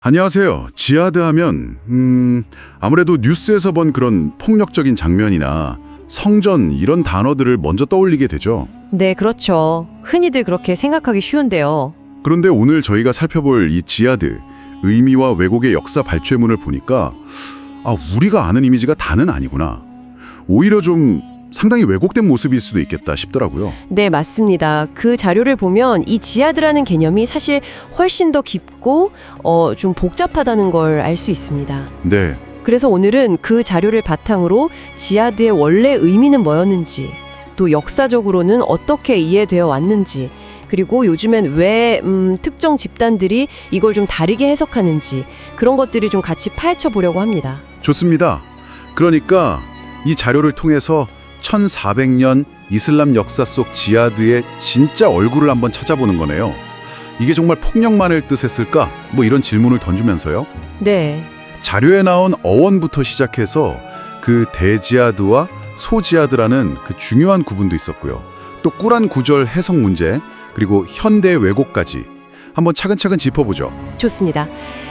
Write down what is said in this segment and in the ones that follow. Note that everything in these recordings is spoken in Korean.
안녕하세요. 지하드 하면 아무래도 뉴스에서 본 그런 폭력적인 장면이나 성전 이런 단어들을 먼저 떠올리게 되죠. 네, 그렇죠. 흔히들 그렇게 생각하기 쉬운데요. 그런데 오늘 저희가 살펴볼 이 지하드, 의미와 왜곡의 역사 발췌문을 보니까 우리가 아는 이미지가 다는 아니구나. 오히려 좀 상당히 왜곡된 모습일 수도 있겠다 싶더라고요. 네, 맞습니다. 그 자료를 보면 이 지하드라는 개념이 사실 훨씬 더 깊고 좀 복잡하다는 걸 알 수 있습니다. 네, 그래서 오늘은 그 자료를 바탕으로 지하드의 원래 의미는 뭐였는지, 또 역사적으로는 어떻게 이해되어 왔는지, 그리고 요즘엔 왜 특정 집단들이 이걸 좀 다르게 해석하는지 그런 것들을 좀 같이 파헤쳐 보려고 합니다. 좋습니다. 그러니까 이 자료를 통해서 1400년 이슬람 역사 속 지하드의 진짜 얼굴을 한번 찾아보는 거네요. 이게 정말 폭력만을 뜻했을까? 뭐 이런 질문을 던지면서요. 네, 자료에 나온 어원부터 시작해서 그 대지하드와 소지하드라는 그 중요한 구분도 있었고요. 또 꾸란 구절 해석 문제, 그리고 현대 왜곡까지 한번 차근차근 짚어보죠. 좋습니다.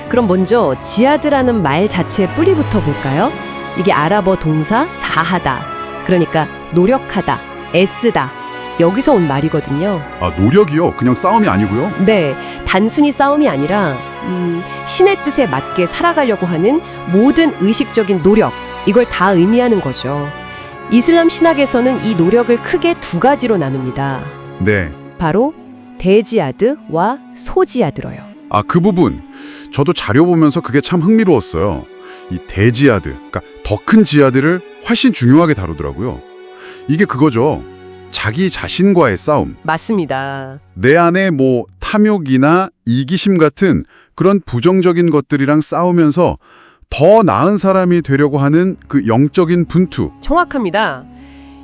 그럼 먼저 지하드라는 말 자체의 뿌리부터 볼까요? 이게 아랍어 동사 자하다, 그러니까 노력하다, 애쓰다, 여기서 온 말이거든요. 노력이요? 그냥 싸움이 아니고요? 네, 단순히 싸움이 아니라 신의 뜻에 맞게 살아가려고 하는 모든 의식적인 노력, 이걸 다 의미하는 거죠. 이슬람 신학에서는 이 노력을 크게 두 가지로 나눕니다. 네. 바로 대지하드와 소지하드로요. 그 부분 저도 자료 보면서 그게 참 흥미로웠어요. 이 대지하드, 그러니까 더 큰 지하드를 훨씬 중요하게 다루더라고요. 이게 그거죠. 자기 자신과의 싸움. 맞습니다. 내 안에 탐욕이나 이기심 같은 그런 부정적인 것들이랑 싸우면서 더 나은 사람이 되려고 하는 그 영적인 분투. 정확합니다.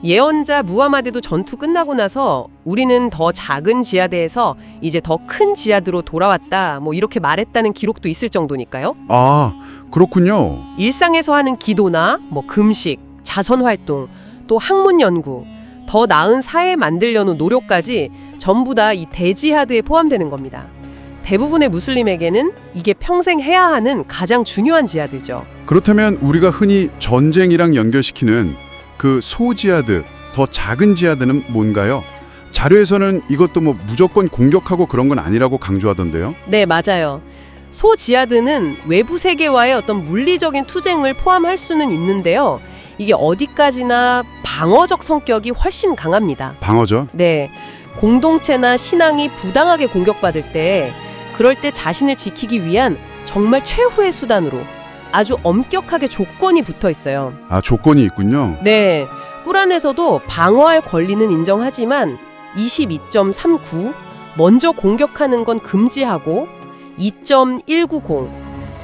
예언자 무하마드도 전투 끝나고 나서 우리는 더 작은 지하드에서 이제 더 큰 지하드로 돌아왔다, 이렇게 말했다는 기록도 있을 정도니까요. 그렇군요. 일상에서 하는 기도나 금식, 자선 활동, 또 학문 연구, 더 나은 사회 만들려는 노력까지 전부 다 이 대지하드에 포함되는 겁니다. 대부분의 무슬림에게는 이게 평생 해야 하는 가장 중요한 지하드죠. 그렇다면 우리가 흔히 전쟁이랑 연결시키는 그 소지하드, 더 작은 지하드는 뭔가요? 자료에서는 이것도 무조건 공격하고 그런 건 아니라고 강조하던데요. 네, 맞아요. 소지하드는 외부 세계와의 어떤 물리적인 투쟁을 포함할 수는 있는데요. 이게 어디까지나 방어적 성격이 훨씬 강합니다. 방어죠? 네, 공동체나 신앙이 부당하게 공격받을 때, 그럴 때 자신을 지키기 위한 정말 최후의 수단으로 아주 엄격하게 조건이 붙어 있어요. 조건이 있군요. 네, 꾸란에서도 방어할 권리는 인정하지만 22.39, 먼저 공격하는 건 금지하고 2.190,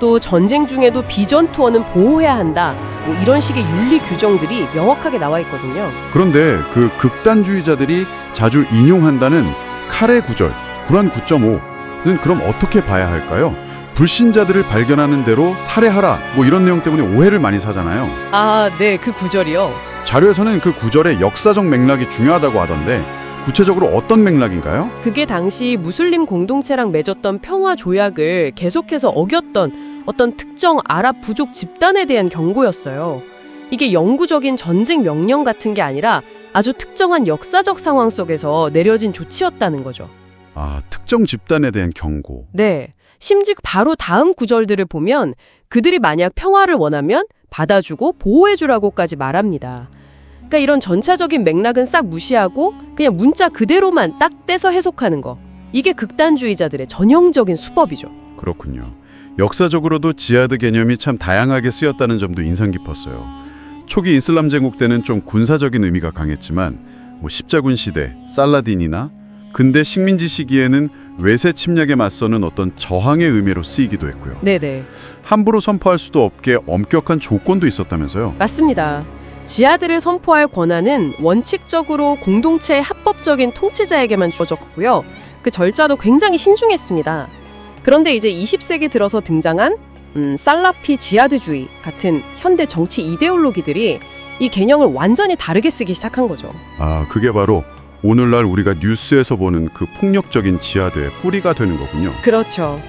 또 전쟁 중에도 비전투원은 보호해야 한다, 이런 식의 윤리 규정들이 명확하게 나와 있거든요. 그런데 그 극단주의자들이 자주 인용한다는 카레 구절, 구란 9.5는 그럼 어떻게 봐야 할까요? 불신자들을 발견하는 대로 살해하라, 이런 내용 때문에 오해를 많이 사잖아요. 네, 그 구절이요. 자료에서는 그 구절의 역사적 맥락이 중요하다고 하던데 구체적으로 어떤 맥락인가요? 그게 당시 무슬림 공동체랑 맺었던 평화 조약을 계속해서 어겼던 어떤 특정 아랍 부족 집단에 대한 경고였어요. 이게 영구적인 전쟁 명령 같은 게 아니라 아주 특정한 역사적 상황 속에서 내려진 조치였다는 거죠. 특정 집단에 대한 경고. 네. 심지어 바로 다음 구절들을 보면 그들이 만약 평화를 원하면 받아주고 보호해주라고까지 말합니다. 그러니까 이런 전차적인 맥락은 싹 무시하고 그냥 문자 그대로만 딱 떼서 해석하는 거. 이게 극단주의자들의 전형적인 수법이죠. 그렇군요. 역사적으로도 지하드 개념이 참 다양하게 쓰였다는 점도 인상 깊었어요. 초기 이슬람 제국 때는 좀 군사적인 의미가 강했지만 십자군 시대, 살라딘이나 근대 식민지 시기에는 외세 침략에 맞서는 어떤 저항의 의미로 쓰이기도 했고요. 네네. 함부로 선포할 수도 없게 엄격한 조건도 있었다면서요? 맞습니다. 지하드를 선포할 권한은 원칙적으로 공동체의 합법적인 통치자에게만 주어졌고요. 그 절차도 굉장히 신중했습니다. 그런데 이제 20세기 들어서 등장한 살라피 지하드주의 같은 현대 정치 이데올로기들이 이 개념을 완전히 다르게 쓰기 시작한 거죠. 그게 바로 오늘날 우리가 뉴스에서 보는 그 폭력적인 지하드의 뿌리가 되는 거군요. 그렇죠.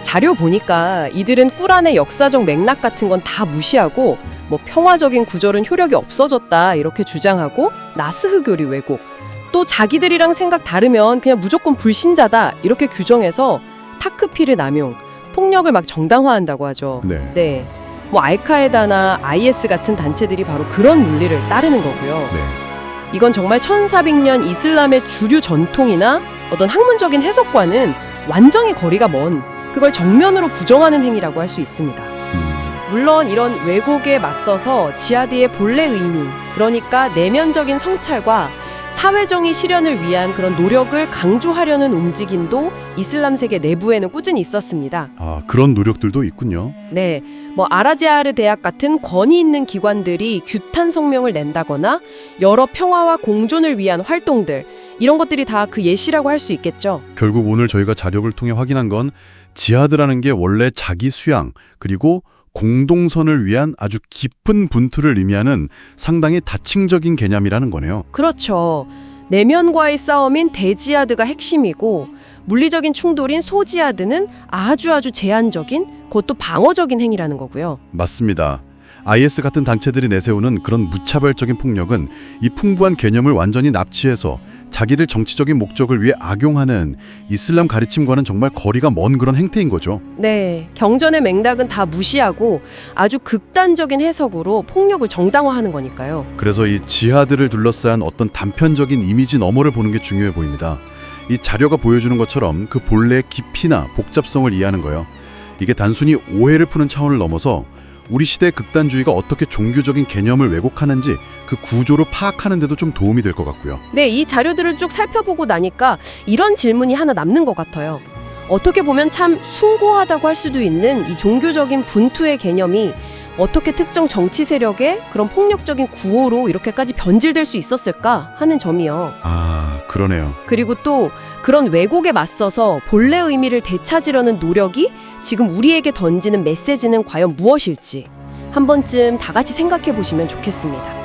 자료 보니까 이들은 꿀안의 역사적 맥락 같은 건 다 무시하고 뭐 평화적인 구절은 효력이 없어졌다 이렇게 주장하고 나스 흑요리 왜곡, 또 자기들이랑 생각 다르면 그냥 무조건 불신자다 이렇게 규정해서 타크피르 남용, 폭력을 막 정당화한다고 하죠. 네. 네. 뭐 알카에다나 IS 같은 단체들이 바로 그런 논리를 따르는 거고요. 네. 이건 정말 1400년 이슬람의 주류 전통이나 어떤 학문적인 해석과는 완전히 거리가 먼, 그걸 정면으로 부정하는 행위라고 할 수 있습니다. 물론 이런 왜곡에 맞서서 지하드의 본래 의미, 그러니까 내면적인 성찰과 사회정의 실현을 위한 그런 노력을 강조하려는 움직임도 이슬람 세계 내부에는 꾸준히 있었습니다. 아, 그런 노력들도 있군요. 네, 뭐 아라제아르 대학 같은 권위 있는 기관들이 규탄 성명을 낸다거나 여러 평화와 공존을 위한 활동들, 이런 것들이 다 그 예시라고 할 수 있겠죠. 결국 오늘 저희가 자료를 통해 확인한 건 지하드라는 게 원래 자기 수양 그리고 공동선을 위한 아주 깊은 분투를 의미하는 상당히 다층적인 개념이라는 거네요. 그렇죠. 내면과의 싸움인 대지하드가 핵심이고 물리적인 충돌인 소지하드는 아주 제한적인, 그것도 방어적인 행위라는 거고요. 맞습니다. IS 같은 단체들이 내세우는 그런 무차별적인 폭력은 이 풍부한 개념을 완전히 납치해서 자기들 정치적인 목적을 위해 악용하는 이슬람 가르침과는 정말 거리가 먼 그런 행태인 거죠. 네, 경전의 맥락은 다 무시하고 아주 극단적인 해석으로 폭력을 정당화하는 거니까요. 그래서 이 지하드를 둘러싼 어떤 단편적인 이미지 너머를 보는 게 중요해 보입니다. 이 자료가 보여주는 것처럼 그 본래의 깊이나 복잡성을 이해하는 거예요. 이게 단순히 오해를 푸는 차원을 넘어서 우리 시대의 극단주의가 어떻게 종교적인 개념을 왜곡하는지 그 구조를 파악하는 데도 좀 도움이 될 것 같고요. 네, 이 자료들을 쭉 살펴보고 나니까 이런 질문이 하나 남는 것 같아요. 어떻게 보면 참 숭고하다고 할 수도 있는 이 종교적인 분투의 개념이 어떻게 특정 정치 세력의 그런 폭력적인 구호로 이렇게까지 변질될 수 있었을까 하는 점이요. 아, 그러네요. 그리고 또 그런 왜곡에 맞서서 본래 의미를 되찾으려는 노력이 지금 우리에게 던지는 메시지는 과연 무엇일지 한 번쯤 다 같이 생각해 보시면 좋겠습니다.